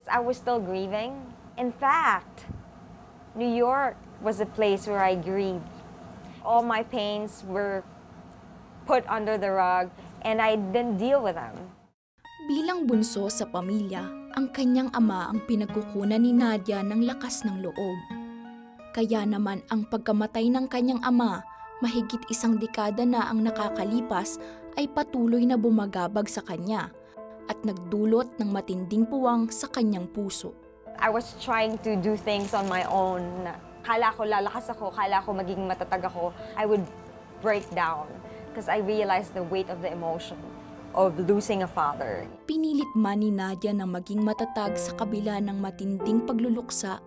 I was still grieving. In fact, New York was a place where I grieved. All my pains were put under the rug and I didn't deal with them. Bilang bunso sa pamilya, ang kanyang ama ang pinagkukunan ni Nadia ng lakas ng loob. Kaya naman ang pagkamatay ng kanyang ama, mahigit 1 dekada na ang nakakalipas, ay patuloy na bumagabag sa kanya at nagdulot ng matinding puwang sa kanyang puso. I was trying to do things on my own. Kala ko lalakas ako, kala ko magiging matatag ako. I would break down because I realized the weight of the emotion of losing a father. Pinilit man ni Nadia na maging matatag sa kabila ng matinding pagluluksa,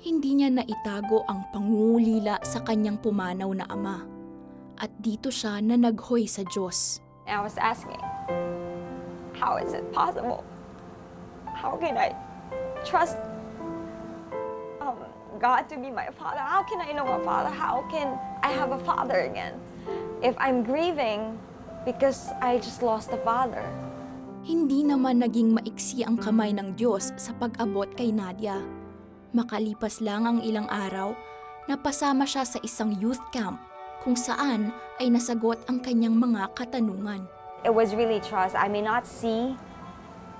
hindi niya naitago ang pangungulila sa kanyang pumanaw na ama. At dito siya na naghoy sa Diyos. And I was asking, how is it possible? How can I trust God to be my father? How can I know a father? How can I have a father again? If I'm grieving because I just lost a father. Hindi naman naging maiksi ang kamay ng Diyos sa pag-abot kay Nadia. Makalipas lang ang ilang araw, napasama siya sa isang youth camp kung saan ay nasagot ang kanyang mga katanungan. It was really trust. I may not see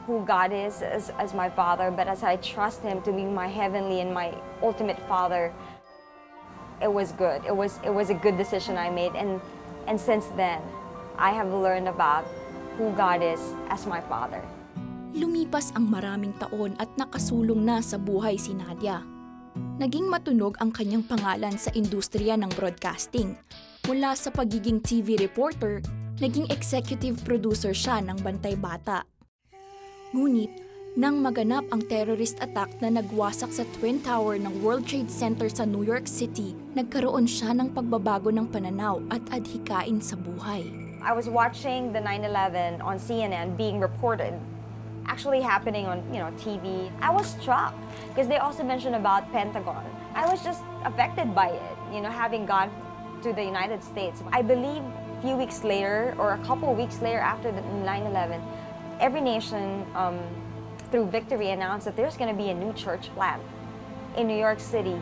who God is as my father, but as I trust Him to be my heavenly and my ultimate father, it was good. It was a good decision I made, and since then, I have learned about who God is as my father. Lumipas ang maraming taon at nakasulong na sa buhay si Nadia. Naging matunog ang kanyang pangalan sa industriya ng broadcasting. Mula sa pagiging TV reporter, naging executive producer siya ng Bantay Bata. Ngunit, nang maganap ang terrorist attack na nagwasak sa Twin Tower ng World Trade Center sa New York City, nagkaroon siya ng pagbabago ng pananaw at adhikain sa buhay. I was watching the 9/11 on CNN being reported, actually happening on TV. I was struck because they also mentioned about Pentagon. I was just affected by it, having gone to the United States. I believe a few weeks later or a couple of weeks later after the 9/11, every nation through victory announced that there's going to be a new church plant in New York City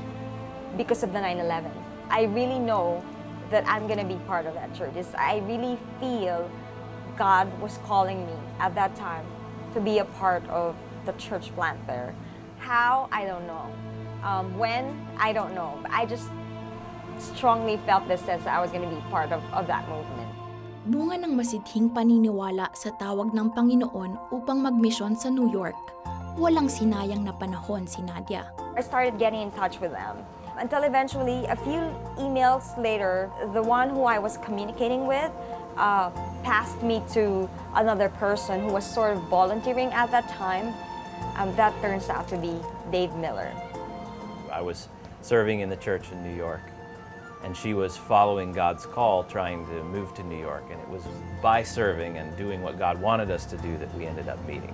because of the 9/11. I really know that I'm going to be part of that church. I really feel God was calling me at that time to be a part of the church plant there. How? I don't know. When? I don't know. But I just strongly felt this sense that I was going to be part of that movement. Bunga ng masidhing paniniwala sa tawag ng Panginoon upang magmisyon sa New York, walang sinayang na panahon si Nadia. I started getting in touch with them until eventually, a few emails later, the one who I was communicating with passed me to another person who was sort of volunteering at that time. That turns out to be Dave Miller. I was serving in the church in New York, and she was following God's call, trying to move to New York. And it was by serving and doing what God wanted us to do that we ended up meeting.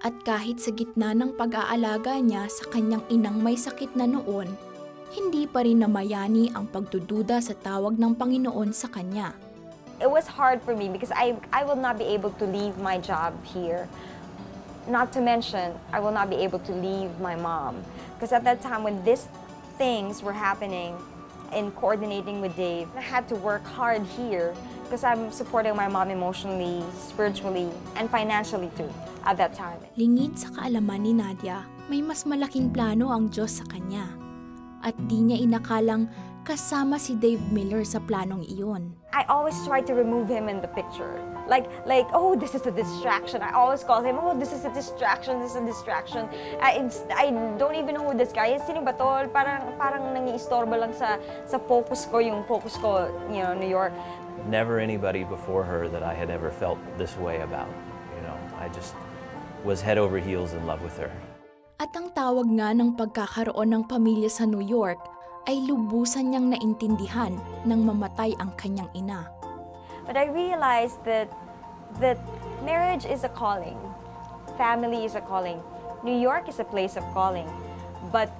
At kahit sa gitna ng pag-aalaga niya sa kanyang inang may sakit na noon, hindi pa rin namayani ang pagdududa sa tawag ng Panginoon sa kanya. It was hard for me because I will not be able to leave my job here. Not to mention, I will not be able to leave my mom. Because at that time when these things were happening in coordinating with Dave, I had to work hard here because I'm supporting my mom emotionally, spiritually, and financially too at that time. Lingid sa kaalaman ni Nadia, may mas malaking plano ang Diyos sa kanya. At di niya inakalang kasama si Dave Miller sa planong iyon. I always try to remove him in the picture. Like, oh, this is a distraction. I always call him, oh, this is a distraction, this is a distraction. I don't even know who this guy is. Sino ba to? Parang nangiistorbo lang sa focus ko, yung focus ko, New York. Never anybody before her that I had ever felt this way about. I just was head over heels in love with her. At ang tawag nga ng pagkakaroon ng pamilya sa New York ay lubusan niyang naintindihan nang mamatay ang kanyang ina. But I realized that marriage is a calling. Family is a calling. New York is a place of calling. But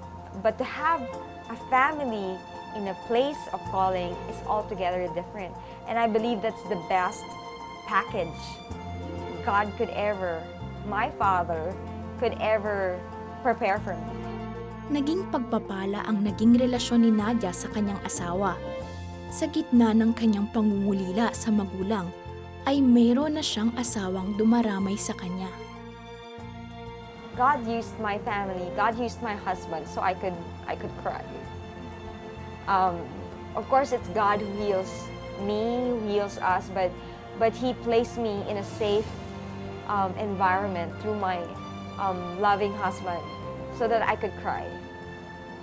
to have a family in a place of calling is altogether different. And I believe that's the best package God could ever, my father, could ever prepare for me. Naging pagpapala ang naging relasyon ni Nadia sa kanyang asawa. Sa gitna ng kanyang pangungulila sa magulang, ay mayroon na siyang asawang dumaramay sa kanya. God used my family, God used my husband so I could cry. Of course, it's God who heals me, who heals us, but He placed me in a safe environment through my loving husband so that I could cry.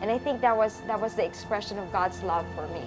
And I think that was the expression of God's love for me.